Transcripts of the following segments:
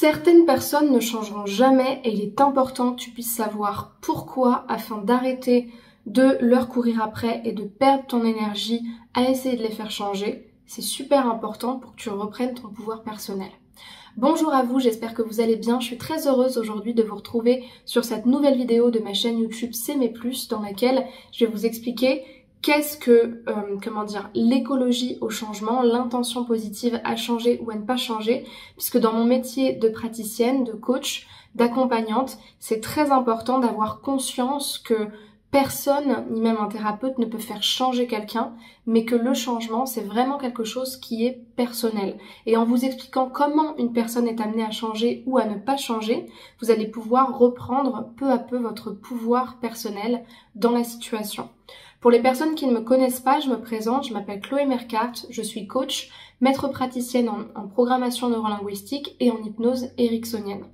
Certaines personnes ne changeront jamais et il est important que tu puisses savoir pourquoi afin d'arrêter de leur courir après et de perdre ton énergie à essayer de les faire changer. C'est super important pour que tu reprennes ton pouvoir personnel. Bonjour à vous, j'espère que vous allez bien. Je suis très heureuse aujourd'hui de vous retrouver sur cette nouvelle vidéo de ma chaîne YouTube S'aimer plus dans laquelle je vais vous expliquer qu'est-ce que, l'écologie au changement, l'intention positive à changer ou à ne pas changer, puisque dans mon métier de praticienne, de coach, d'accompagnante, c'est très important d'avoir conscience que personne, ni même un thérapeute, ne peut faire changer quelqu'un, mais que le changement, c'est vraiment quelque chose qui est personnel. Et en vous expliquant comment une personne est amenée à changer ou à ne pas changer, vous allez pouvoir reprendre peu à peu votre pouvoir personnel dans la situation. Pour les personnes qui ne me connaissent pas, je me présente, je m'appelle Chloé Mercart, je suis coach, maître praticienne en programmation neurolinguistique et en hypnose ericksonienne.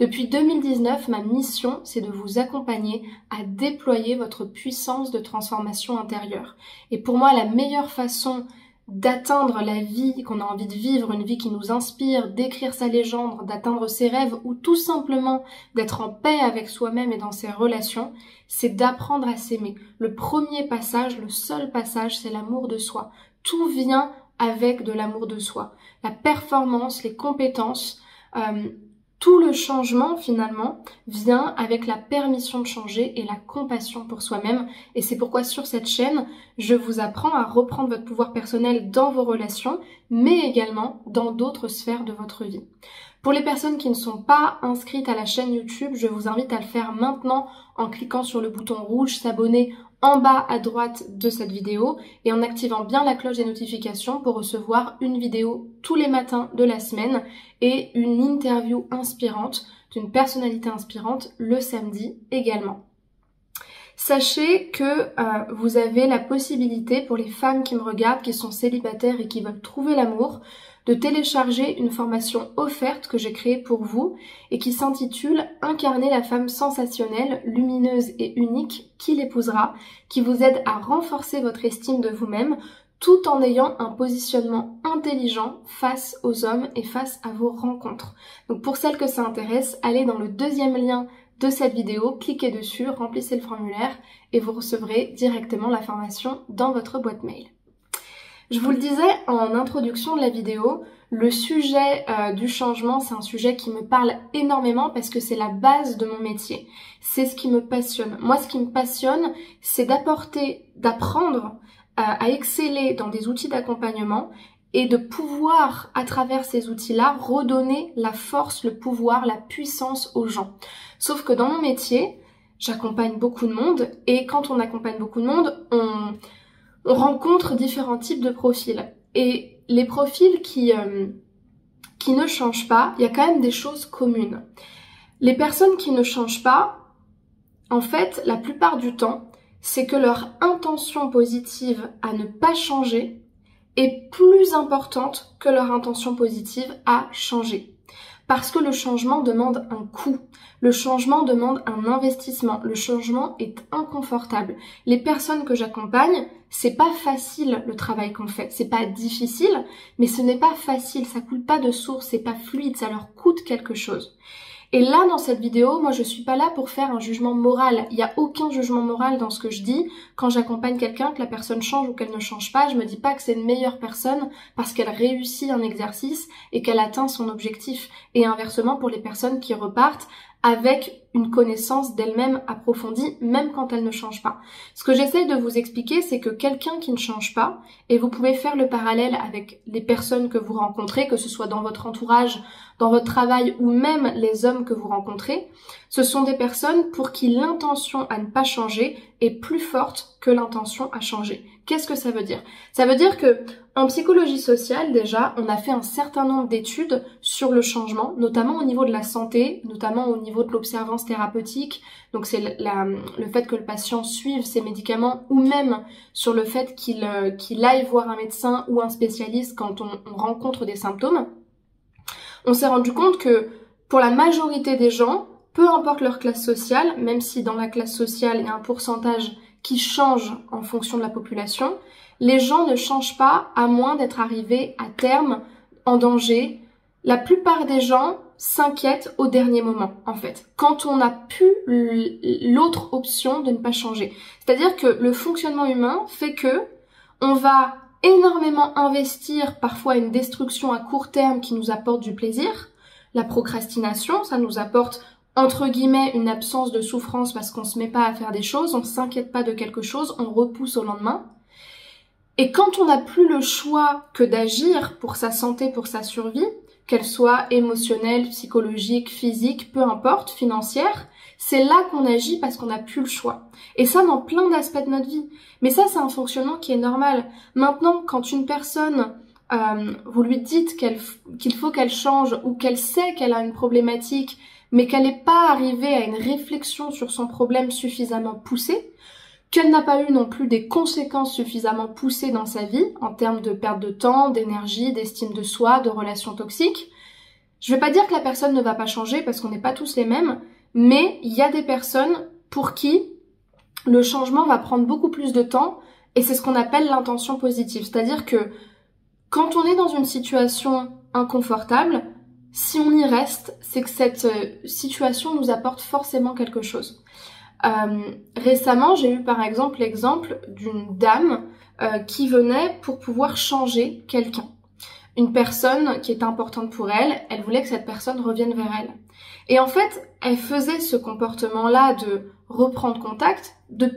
Depuis 2019, ma mission, c'est de vous accompagner à déployer votre puissance de transformation intérieure. Et pour moi, la meilleure façon d'atteindre la vie qu'on a envie de vivre, une vie qui nous inspire, d'écrire sa légende, d'atteindre ses rêves ou tout simplement d'être en paix avec soi-même et dans ses relations, c'est d'apprendre à s'aimer. Le premier passage, le seul passage, c'est l'amour de soi. Tout vient avec de l'amour de soi. La performance, les compétences, tout le changement finalement vient avec la permission de changer et la compassion pour soi-même. Et c'est pourquoi sur cette chaîne, je vous apprends à reprendre votre pouvoir personnel dans vos relations, mais également dans d'autres sphères de votre vie. Pour les personnes qui ne sont pas inscrites à la chaîne YouTube, je vous invite à le faire maintenant en cliquant sur le bouton rouge s'abonner en bas à droite de cette vidéo et en activant bien la cloche des notifications pour recevoir une vidéo tous les matins de la semaine et une interview inspirante d'une personnalité inspirante le samedi également. Sachez que vous avez la possibilité pour les femmes qui me regardent, qui sont célibataires et qui veulent trouver l'amour, de télécharger une formation offerte que j'ai créée pour vous et qui s'intitule « Incarner la femme sensationnelle, lumineuse et unique qui l'épousera », qui vous aide à renforcer votre estime de vous-même tout en ayant un positionnement intelligent face aux hommes et face à vos rencontres. Donc pour celles que ça intéresse, allez dans le deuxième lien de cette vidéo, cliquez dessus, remplissez le formulaire et vous recevrez directement la formation dans votre boîte mail. Je vous le disais en introduction de la vidéo, le sujet du changement, c'est un sujet qui me parle énormément parce que c'est la base de mon métier. C'est ce qui me passionne. Moi, ce qui me passionne, c'est d'apprendre à exceller dans des outils d'accompagnement et de pouvoir, à travers ces outils-là, redonner la force, le pouvoir, la puissance aux gens. Sauf que dans mon métier, j'accompagne beaucoup de monde et quand on accompagne beaucoup de monde, on rencontre différents types de profils. Et les profils qui ne changent pas, il y a quand même des choses communes. Les personnes qui ne changent pas, en fait, la plupart du temps, c'est que leur intention positive à ne pas changer est plus importante que leur intention positive à changer. Parce que le changement demande un coût, le changement demande un investissement, le changement est inconfortable. Les personnes que j'accompagne, c'est pas facile le travail qu'on fait, c'est pas difficile, mais ce n'est pas facile, ça coule pas de source, c'est pas fluide, ça leur coûte quelque chose. Et là, dans cette vidéo, moi je suis pas là pour faire un jugement moral. Il n'y a aucun jugement moral dans ce que je dis. Quand j'accompagne quelqu'un, que la personne change ou qu'elle ne change pas, je me dis pas que c'est une meilleure personne parce qu'elle réussit un exercice et qu'elle atteint son objectif. Et inversement pour les personnes qui repartent avec une connaissance d'elle-même approfondie, même quand elle ne change pas. Ce que j'essaie de vous expliquer, c'est que quelqu'un qui ne change pas, et vous pouvez faire le parallèle avec les personnes que vous rencontrez, que ce soit dans votre entourage, dans votre travail ou même les hommes que vous rencontrez, ce sont des personnes pour qui l'intention à ne pas changer est plus forte que l'intention à changer. Qu'est-ce que ça veut dire? Ça veut dire que en psychologie sociale, déjà, on a fait un certain nombre d'études sur le changement, notamment au niveau de la santé, notamment au niveau de l'observance thérapeutique. Donc c'est le fait que le patient suive ses médicaments ou même sur le fait qu'il aille voir un médecin ou un spécialiste quand on rencontre des symptômes. On s'est rendu compte que pour la majorité des gens, peu importe leur classe sociale, même si dans la classe sociale il y a un pourcentage qui change en fonction de la population, les gens ne changent pas à moins d'être arrivés à terme en danger. La plupart des gens s'inquiète au dernier moment, en fait, quand on n'a plus l'autre option de ne pas changer. C'est-à-dire que le fonctionnement humain fait que on va énormément investir parfois une destruction à court terme qui nous apporte du plaisir. La procrastination, ça nous apporte entre guillemets une absence de souffrance parce qu'on se met pas à faire des choses, on s'inquiète pas de quelque chose, on repousse au lendemain. Et quand on n'a plus le choix que d'agir pour sa santé, pour sa survie, qu'elle soit émotionnelle, psychologique, physique, peu importe, financière, c'est là qu'on agit parce qu'on n'a plus le choix. Et ça dans plein d'aspects de notre vie. Mais ça, c'est un fonctionnement qui est normal. Maintenant, quand une personne, vous lui dites qu'il faut qu'elle change ou qu'elle sait qu'elle a une problématique, mais qu'elle n'est pas arrivée à une réflexion sur son problème suffisamment poussée, qu'elle n'a pas eu non plus des conséquences suffisamment poussées dans sa vie, en termes de perte de temps, d'énergie, d'estime de soi, de relations toxiques. Je vais pas dire que la personne ne va pas changer, parce qu'on n'est pas tous les mêmes, mais il y a des personnes pour qui le changement va prendre beaucoup plus de temps, et c'est ce qu'on appelle l'intention positive. C'est-à-dire que quand on est dans une situation inconfortable, si on y reste, c'est que cette situation nous apporte forcément quelque chose. Récemment, j'ai eu par exemple l'exemple d'une dame qui venait pour pouvoir changer quelqu'un. Une personne qui était importante pour elle, elle voulait que cette personne revienne vers elle. Et en fait, elle faisait ce comportement-là de reprendre contact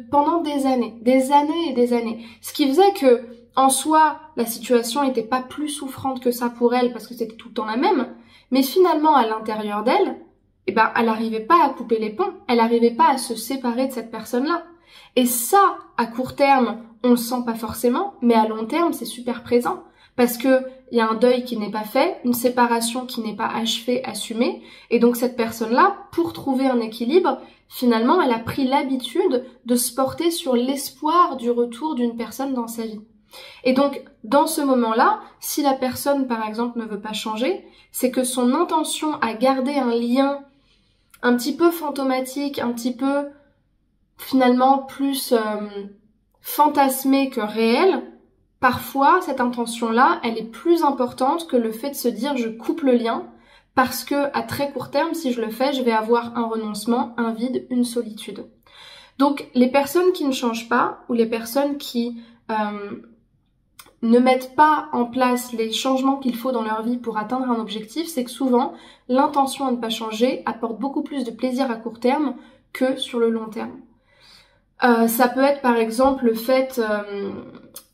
pendant des années et des années. Ce qui faisait que, en soi, la situation n'était pas plus souffrante que ça pour elle parce que c'était tout le temps la même, mais finalement, à l'intérieur d'elle, eh ben, elle n'arrivait pas à couper les ponts, elle n'arrivait pas à se séparer de cette personne-là. Et ça, à court terme, on le sent pas forcément, mais à long terme, c'est super présent. Parce que il y a un deuil qui n'est pas fait, une séparation qui n'est pas achevée, assumée, et donc cette personne-là, pour trouver un équilibre, finalement, elle a pris l'habitude de se porter sur l'espoir du retour d'une personne dans sa vie. Et donc, dans ce moment-là, si la personne, par exemple, ne veut pas changer, c'est que son intention à garder un lien un petit peu fantomatique, un petit peu finalement plus fantasmé que réel, parfois cette intention-là, elle est plus importante que le fait de se dire je coupe le lien parce que à très court terme, si je le fais, je vais avoir un renoncement, un vide, une solitude. Donc les personnes qui ne changent pas ou les personnes qui ne mettent pas en place les changements qu'il faut dans leur vie pour atteindre un objectif, c'est que souvent, l'intention à ne pas changer apporte beaucoup plus de plaisir à court terme que sur le long terme. Ça peut être par exemple le fait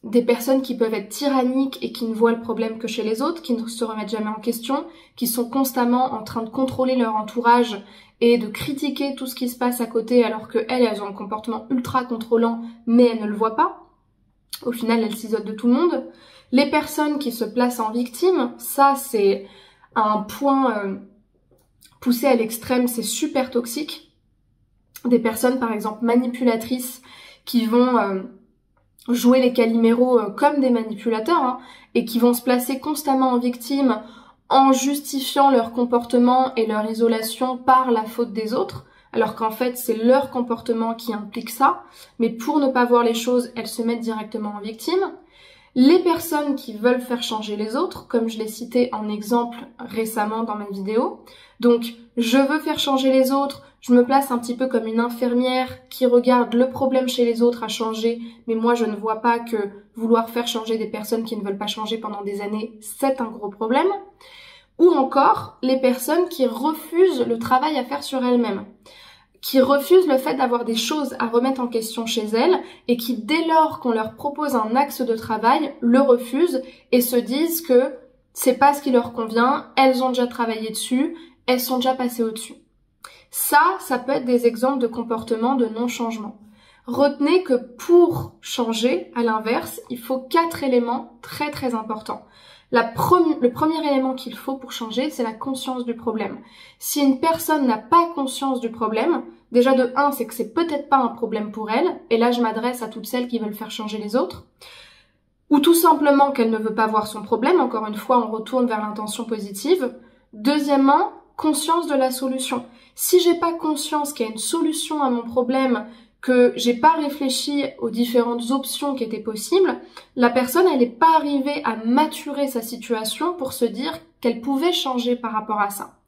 des personnes qui peuvent être tyranniques et qui ne voient le problème que chez les autres, qui ne se remettent jamais en question, qui sont constamment en train de contrôler leur entourage et de critiquer tout ce qui se passe à côté alors qu'elles ont un comportement ultra contrôlant mais elles ne le voient pas. Au final, elles s'isolent de tout le monde. Les personnes qui se placent en victime, ça c'est un point poussé à l'extrême, c'est super toxique. Des personnes par exemple manipulatrices qui vont jouer les caliméros comme des manipulateurs hein, et qui vont se placer constamment en victime en justifiant leur comportement et leur isolation par la faute des autres. Alors qu'en fait, c'est leur comportement qui implique ça, mais pour ne pas voir les choses, elles se mettent directement en victime. Les personnes qui veulent faire changer les autres, comme je l'ai cité en exemple récemment dans ma vidéo, donc je veux faire changer les autres, je me place un petit peu comme une infirmière qui regarde le problème chez les autres à changer, mais moi je ne vois pas que vouloir faire changer des personnes qui ne veulent pas changer pendant des années, c'est un gros problème. Ou encore les personnes qui refusent le travail à faire sur elles-mêmes, qui refusent le fait d'avoir des choses à remettre en question chez elles et qui, dès lors qu'on leur propose un axe de travail, le refusent et se disent que c'est pas ce qui leur convient, elles ont déjà travaillé dessus, elles sont déjà passées au-dessus. Ça peut être des exemples de comportements de non-changement. Retenez que pour changer, à l'inverse, il faut 4 éléments très très importants. Le premier élément qu'il faut pour changer, c'est la conscience du problème. Si une personne n'a pas conscience du problème, déjà de 1, c'est que c'est peut-être pas un problème pour elle, et là je m'adresse à toutes celles qui veulent faire changer les autres, ou tout simplement qu'elle ne veut pas voir son problème, encore une fois on retourne vers l'intention positive. Deuxièmement, conscience de la solution. Si j'ai pas conscience qu'il y a une solution à mon problème, que j'ai pas réfléchi aux différentes options qui étaient possibles, la personne elle n'est pas arrivée à maturer sa situation pour se dire qu'elle pouvait changer par rapport à ça.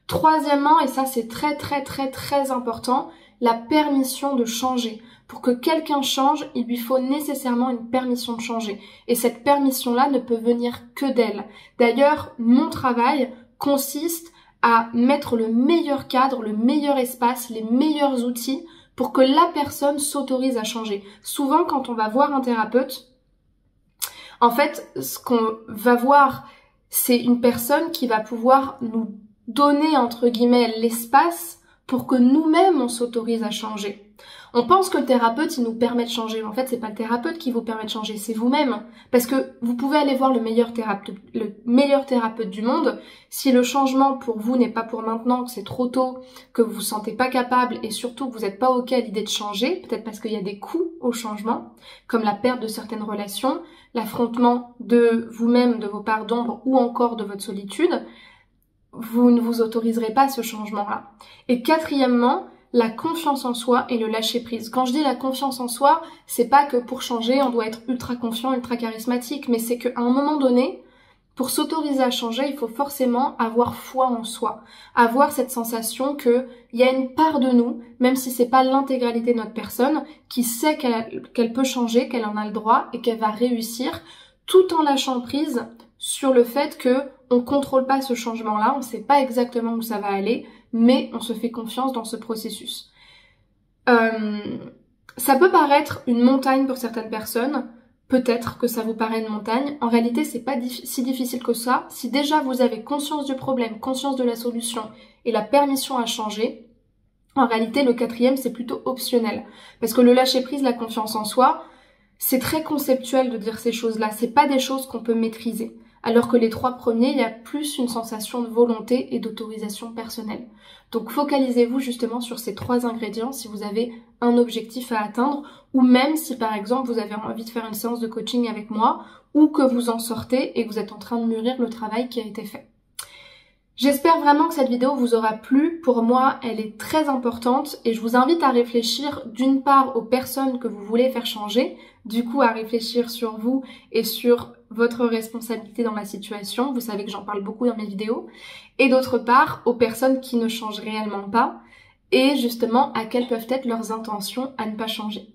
Troisièmement, et ça c'est très important, la permission de changer. Pour que quelqu'un change, il lui faut nécessairement une permission de changer. Et cette permission-là ne peut venir que d'elle. D'ailleurs, mon travail consiste à mettre le meilleur cadre, le meilleur espace, les meilleurs outils pour que la personne s'autorise à changer. Souvent, quand on va voir un thérapeute, en fait, ce qu'on va voir, c'est une personne qui va pouvoir nous donner, entre guillemets, l'espace pour que nous-mêmes, on s'autorise à changer. On pense que le thérapeute, il nous permet de changer. Mais en fait, c'est pas le thérapeute qui vous permet de changer, c'est vous-même. Parce que vous pouvez aller voir le meilleur thérapeute du monde. Si le changement pour vous n'est pas pour maintenant, que c'est trop tôt, que vous vous sentez pas capable et surtout que vous n'êtes pas OK à l'idée de changer, peut-être parce qu'il y a des coûts au changement, comme la perte de certaines relations, l'affrontement de vous-même, de vos parts d'ombre ou encore de votre solitude, vous ne vous autoriserez pas ce changement-là. Et quatrièmement, la confiance en soi et le lâcher prise. Quand je dis la confiance en soi, c'est pas que pour changer, on doit être ultra confiant, ultra charismatique, mais c'est qu'à un moment donné, pour s'autoriser à changer, il faut forcément avoir foi en soi. Avoir cette sensation que il y a une part de nous, même si c'est pas l'intégralité de notre personne, qui sait qu'elle peut changer, qu'elle en a le droit et qu'elle va réussir, tout en lâchant prise sur le fait que on contrôle pas ce changement-là, on sait pas exactement où ça va aller, mais on se fait confiance dans ce processus. Ça peut paraître une montagne pour certaines personnes, peut-être que ça vous paraît une montagne, en réalité c'est pas si difficile que ça, si déjà vous avez conscience du problème, conscience de la solution et la permission à changer, en réalité le quatrième c'est plutôt optionnel, parce que le lâcher prise, la confiance en soi, c'est très conceptuel de dire ces choses-là, c'est pas des choses qu'on peut maîtriser. Alors que les trois premiers, il y a plus une sensation de volonté et d'autorisation personnelle. Donc focalisez-vous justement sur ces trois ingrédients si vous avez un objectif à atteindre, ou même si par exemple vous avez envie de faire une séance de coaching avec moi, ou que vous en sortez et que vous êtes en train de mûrir le travail qui a été fait. J'espère vraiment que cette vidéo vous aura plu. Pour moi, elle est très importante et je vous invite à réfléchir d'une part aux personnes que vous voulez faire changer, du coup à réfléchir sur vous et sur votre responsabilité dans la situation. Vous savez que j'en parle beaucoup dans mes vidéos. Et d'autre part, aux personnes qui ne changent réellement pas et justement à quelles peuvent être leurs intentions à ne pas changer.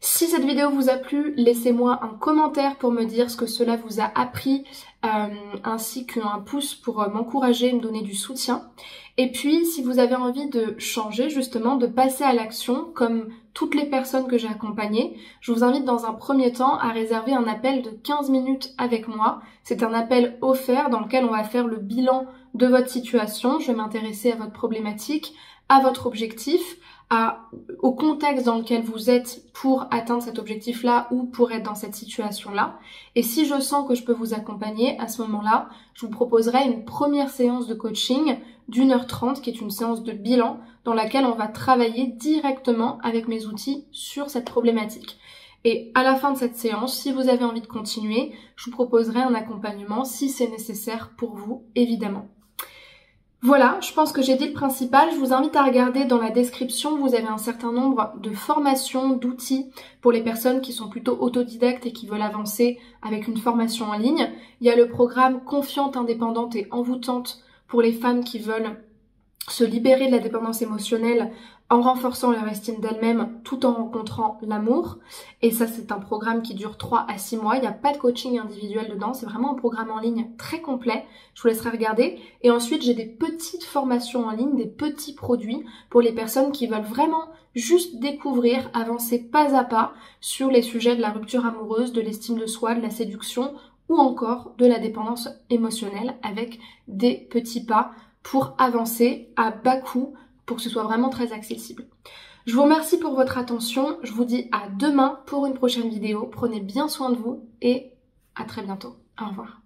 Si cette vidéo vous a plu, laissez-moi un commentaire pour me dire ce que cela vous a appris, ainsi qu'un pouce pour m'encourager, me donner du soutien. Et puis, si vous avez envie de changer, justement, de passer à l'action, comme toutes les personnes que j'ai accompagnées, je vous invite dans un premier temps à réserver un appel de 15 minutes avec moi. C'est un appel offert dans lequel on va faire le bilan de votre situation. Je vais m'intéresser à votre problématique, à votre objectif, au contexte dans lequel vous êtes pour atteindre cet objectif-là ou pour être dans cette situation-là. Et si je sens que je peux vous accompagner, à ce moment-là, je vous proposerai une première séance de coaching d'1h30 qui est une séance de bilan dans laquelle on va travailler directement avec mes outils sur cette problématique. Et à la fin de cette séance, si vous avez envie de continuer, je vous proposerai un accompagnement si c'est nécessaire pour vous, évidemment. Voilà, je pense que j'ai dit le principal. Je vous invite à regarder dans la description, vous avez un certain nombre de formations, d'outils pour les personnes qui sont plutôt autodidactes et qui veulent avancer avec une formation en ligne. Il y a le programme Confiante, indépendante et envoûtante pour les femmes qui veulent se libérer de la dépendance émotionnelle en renforçant leur estime d'elles-mêmes tout en rencontrant l'amour. Et ça, c'est un programme qui dure 3 à 6 mois. Il n'y a pas de coaching individuel dedans. C'est vraiment un programme en ligne très complet. Je vous laisserai regarder. Et ensuite, j'ai des petites formations en ligne, des petits produits pour les personnes qui veulent vraiment juste découvrir, avancer pas à pas sur les sujets de la rupture amoureuse, de l'estime de soi, de la séduction ou encore de la dépendance émotionnelle avec des petits pas pour avancer à bas coût pour que ce soit vraiment très accessible. Je vous remercie pour votre attention, je vous dis à demain pour une prochaine vidéo, prenez bien soin de vous et à très bientôt. Au revoir.